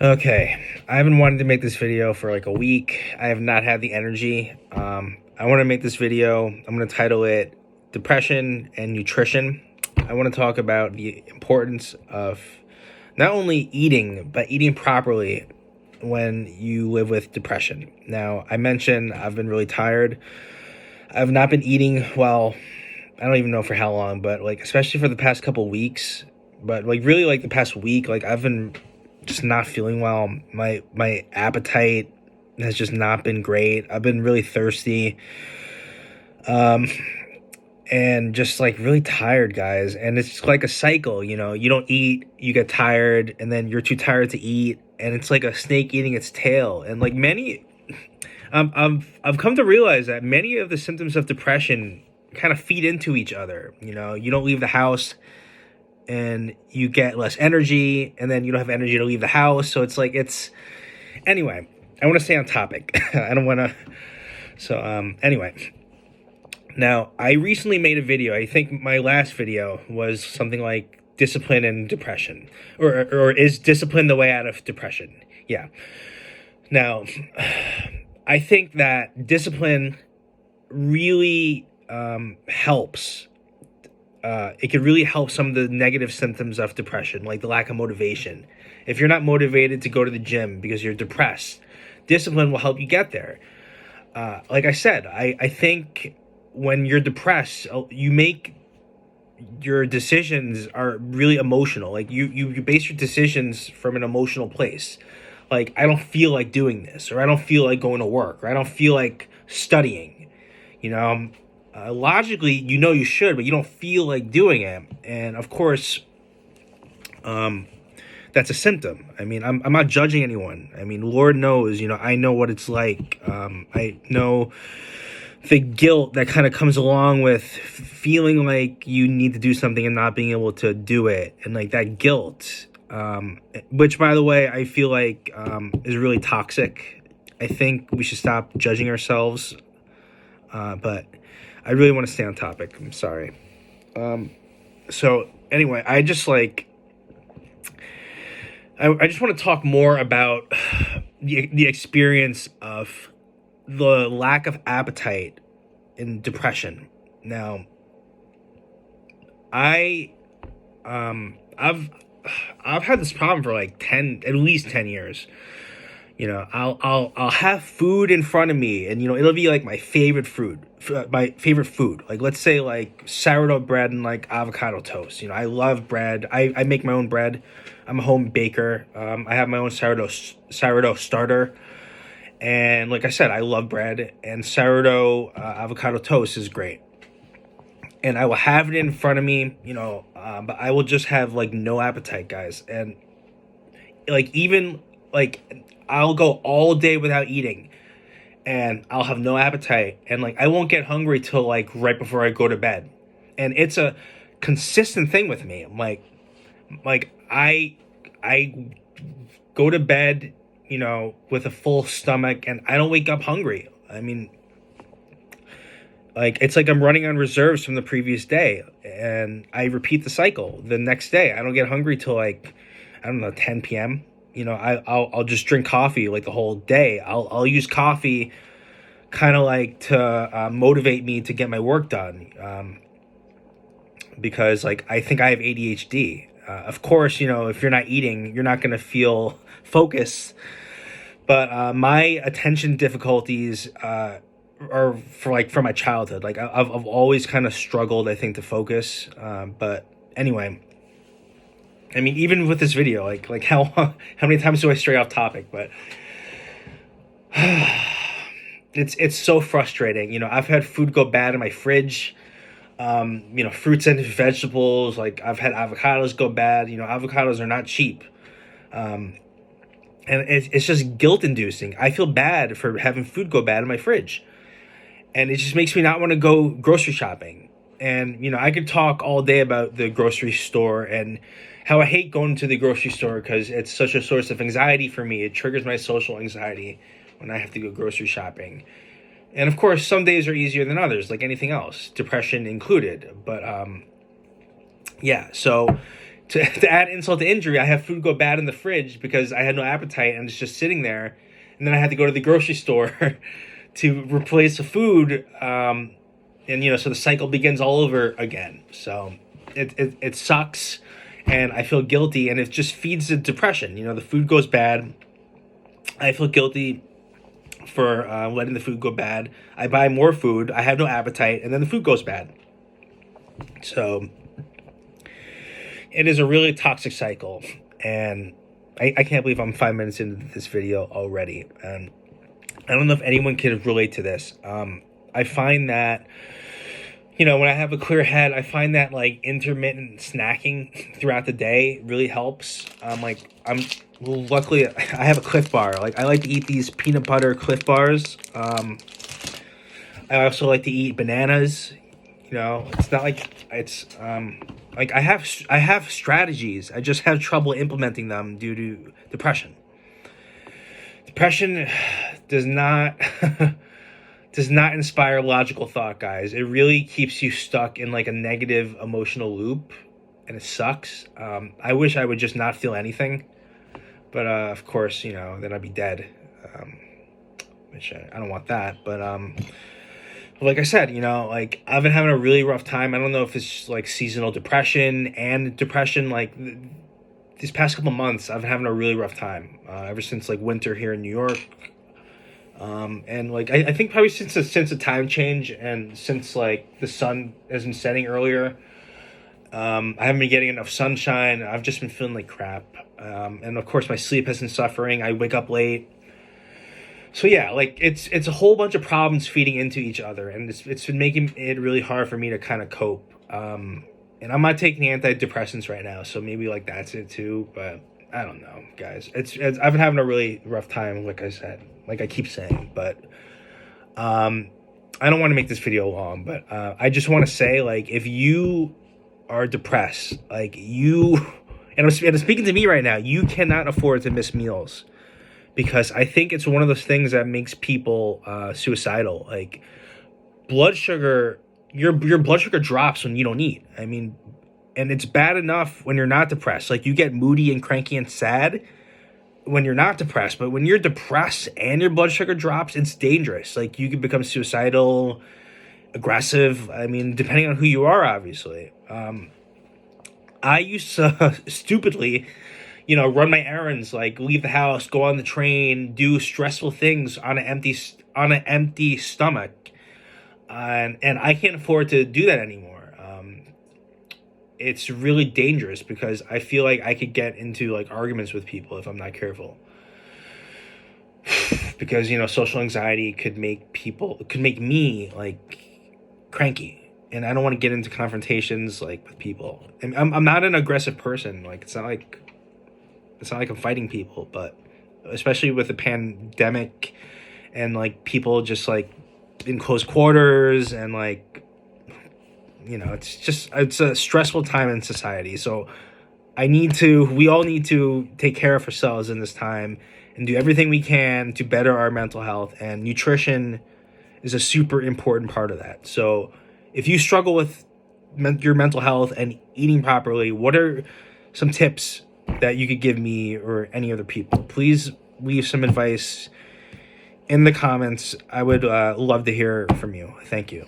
Okay, I've been wanting to make this video for like a week. I have not had the energy. I want to make this video. I'm going to title it Depression and Nutrition. I want to talk about the importance of not only eating, but eating properly when you live with depression. Now, I mentioned I've been really tired. I've not been eating well, I don't even know for how long, but like, especially for the past couple weeks, but like really like the past week, like I've been just not feeling well. My appetite has just not been great. I've been really thirsty. Um and just like really tired, guys. And it's like a cycle, you don't eat, you get tired, and then you're too tired to eat, and it's like a snake eating its tail. And like many I've come to realize that many of the symptoms of depression kind of feed into each other. You don't leave the house and you get less energy, and then you don't have energy to leave the house. So it's like, anyway, I want to stay on topic. I don't want to. So, anyway, now I recently made a video. I think my last video was something like discipline and depression, or is discipline the way out of depression? Yeah. Now, I think that discipline really helps. It can really help some of the negative symptoms of depression, like the lack of motivation. If you're not motivated to go to the gym because you're depressed, discipline will help you get there. Like I said, I think when you're depressed, you make your decisions are really emotional. Like you base your decisions from an emotional place. Like, I don't feel like doing this, or I don't feel like going to work, or I don't feel like studying. You know, logically, you should, but you don't feel like doing it. And of course, that's a symptom. I mean, I'm not judging anyone. I mean, Lord knows, I know what it's like. I know the guilt that kind of comes along with feeling like you need to do something and not being able to do it. And like that guilt, which, by the way, I feel like is really toxic. I think we should stop judging ourselves. But I really want to stay on topic. I'm sorry. So anyway, I just want to talk more about the experience of the lack of appetite in depression. Now, I've had this problem for like at least 10 years. I'll have food in front of me, and it'll be like my favorite food. Like, let's say like sourdough bread and like avocado toast. I love bread. I make my own bread. I'm a home baker. I have my own sourdough starter. And like I said, I love bread, and sourdough avocado toast is great. And I will have it in front of me, but I will just have like no appetite, guys. And like, even like, I'll go all day without eating, and I'll have no appetite, and like I won't get hungry till like right before I go to bed. And it's a consistent thing with me. Like I go to bed, with a full stomach, and I don't wake up hungry. I mean, like, it's like I'm running on reserves from the previous day, and I repeat the cycle the next day. I don't get hungry till like, I don't know, 10 p.m. I'll just drink coffee like the whole day. I'll use coffee kind of like to motivate me to get my work done, because like I think I have ADHD. Of course, if you're not eating, you're not going to feel focus. But my attention difficulties are from my childhood. Like, I've always kind of struggled, I think, to focus. But anyway, I mean, even with this video, like how many times do I stray off topic? But it's so frustrating. I've had food go bad in my fridge. Fruits and vegetables. Like, I've had avocados go bad. Avocados are not cheap. And it's just guilt inducing. I feel bad for having food go bad in my fridge. And it just makes me not want to go grocery shopping. And, I could talk all day about the grocery store and how I hate going to the grocery store because it's such a source of anxiety for me. It triggers my social anxiety when I have to go grocery shopping. And of course, some days are easier than others, like anything else, depression included. But yeah, so to add insult to injury, I have food go bad in the fridge because I had no appetite and it's just sitting there. And then I had to go to the grocery store to replace the food. And, so the cycle begins all over again. So it sucks and I feel guilty and it just feeds the depression. The food goes bad. I feel guilty for letting the food go bad. I buy more food. I have no appetite and then the food goes bad. So it is a really toxic cycle, and I can't believe I'm 5 minutes into this video already. And I don't know if anyone can relate to this. I find that, when I have a clear head, I find that like intermittent snacking throughout the day really helps. Luckily I have a Cliff Bar. Like I like to eat these peanut butter Cliff Bars. I also like to eat bananas. It's not like it's like I have strategies. I just have trouble implementing them due to depression. Depression does not inspire logical thought, guys. It really keeps you stuck in like a negative emotional loop, and it sucks. I wish I would just not feel anything, but of course, then I'd be dead. Which I don't want that, but like I said, like I've been having a really rough time. I don't know if it's like seasonal depression and depression. Like these past couple months, I've been having a really rough time. Ever since like winter here in New York, and like I think probably since the time change and since like the sun isn't setting earlier, I haven't been getting enough sunshine. I've just been feeling like crap, and of course my sleep has been suffering. I wake up late. So yeah, like it's a whole bunch of problems feeding into each other, and it's been making it really hard for me to kind of cope. And I'm not taking antidepressants right now, so maybe like that's it too. But I don't know, guys. It's I've been having a really rough time, like I said, like I keep saying. But I don't want to make this video long, but I just want to say, like, if you are depressed, like and I'm speaking to me right now, you cannot afford to miss meals. Because I think it's one of those things that makes people suicidal. Like blood sugar, your blood sugar drops when you don't eat. I mean, and it's bad enough when you're not depressed. Like you get moody and cranky and sad when you're not depressed. But when you're depressed and your blood sugar drops, it's dangerous. Like you can become suicidal, aggressive. I mean, depending on who you are, obviously. I used to stupidly run my errands, like leave the house, go on the train, do stressful things on an empty stomach, and I can't afford to do that anymore. It's really dangerous because I feel like I could get into like arguments with people if I'm not careful. Because social anxiety could make me like cranky, and I don't want to get into confrontations like with people. And I'm not an aggressive person. Like it's not like I'm fighting people, but especially with the pandemic and like people just like in close quarters and like, it's a stressful time in society. So we all need to take care of ourselves in this time and do everything we can to better our mental health. And nutrition is a super important part of that. So if you struggle with your mental health and eating properly, what are some tips that you could give me or any other people? Please leave some advice in the comments. I would love to hear from you. Thank you.